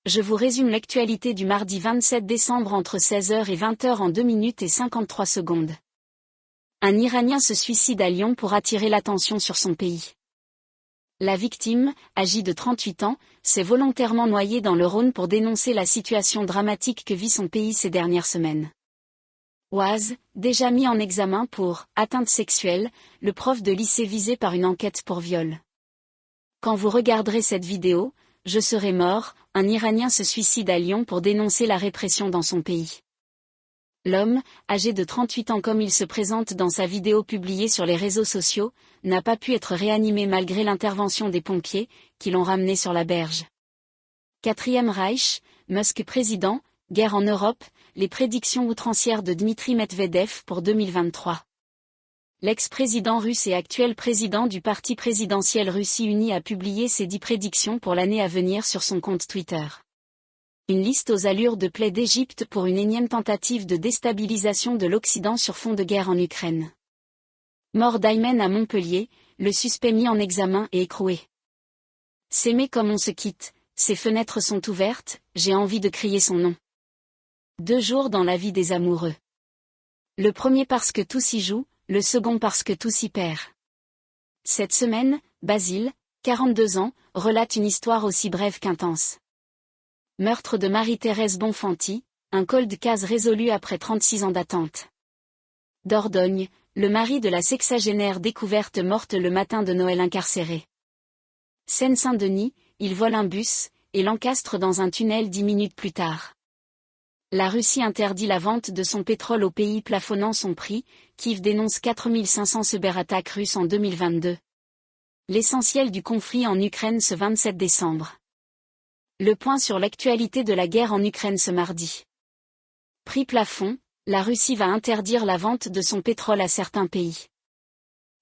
Je vous résume l'actualité du mardi 27 décembre entre 16h et 20h en 2 minutes et 53 secondes. Un Iranien se suicide à Lyon pour attirer l'attention sur son pays. La victime, âgée de 38 ans, s'est volontairement noyée dans le Rhône pour dénoncer la situation dramatique que vit son pays ces dernières semaines. Oise, déjà mis en examen pour atteinte sexuelle, le prof de lycée visé par une enquête pour viol. Quand vous regarderez cette vidéo, je serai mort, un Iranien se suicide à Lyon pour dénoncer la répression dans son pays. L'homme, âgé de 38 ans comme il se présente dans sa vidéo publiée sur les réseaux sociaux, n'a pas pu être réanimé malgré l'intervention des pompiers, qui l'ont ramené sur la berge. Quatrième Reich, Musk président, guerre en Europe, les prédictions outrancières de Dmitri Medvedev pour 2023. L'ex-président russe et actuel président du parti présidentiel Russie Unie a publié ses 10 prédictions pour l'année à venir sur son compte Twitter. Une liste aux allures de plaie d'Égypte pour une énième tentative de déstabilisation de l'Occident sur fond de guerre en Ukraine. Mort d'Aymen à Montpellier, le suspect mis en examen et écroué. S'aimer comme on se quitte, ses fenêtres sont ouvertes, j'ai envie de crier son nom. 2 jours dans la vie des amoureux. Le premier parce que tout s'y joue, le second parce que tout s'y perd. Cette semaine, Basile, 42 ans, relate une histoire aussi brève qu'intense. Meurtre de Marie-Thérèse Bonfanti, un cold case résolu après 36 ans d'attente. Dordogne, le mari de la sexagénaire découverte morte le matin de Noël incarcéré. Seine-Saint-Denis, il vole un bus, et l'encastre dans un tunnel 10 minutes plus tard. La Russie interdit la vente de son pétrole au pays plafonnant son prix, Kiev dénonce 4500 cyberattaques russes en 2022. L'essentiel du conflit en Ukraine ce 27 décembre. Le point sur l'actualité de la guerre en Ukraine ce mardi. Prix plafond, la Russie va interdire la vente de son pétrole à certains pays.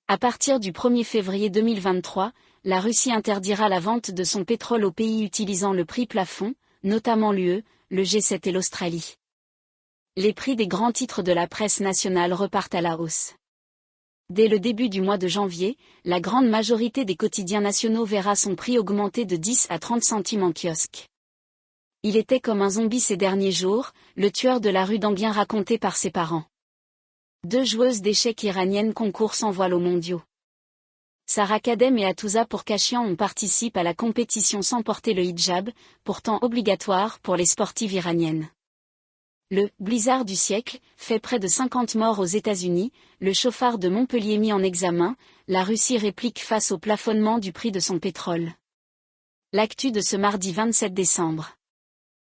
À partir du 1er février 2023, la Russie interdira la vente de son pétrole aux pays utilisant le prix plafond, notamment l'UE, le G7 et l'Australie. Les prix des grands titres de la presse nationale repartent à la hausse. Dès le début du mois de janvier, la grande majorité des quotidiens nationaux verra son prix augmenter de 10 à 30 centimes en kiosque. Il était comme un zombie ces derniers jours, le tueur de la rue d'Enghien raconté par ses parents. 2 joueuses d'échecs iraniennes concourent sans voile aux mondiaux. Sarah Kadem et Atouza Pourkashian ont participé à la compétition sans porter le hijab, pourtant obligatoire pour les sportives iraniennes. Le « blizzard du siècle » fait près de 50 morts aux États-Unis, le chauffard de Montpellier mis en examen, la Russie réplique face au plafonnement du prix de son pétrole. L'actu de ce mardi 27 décembre.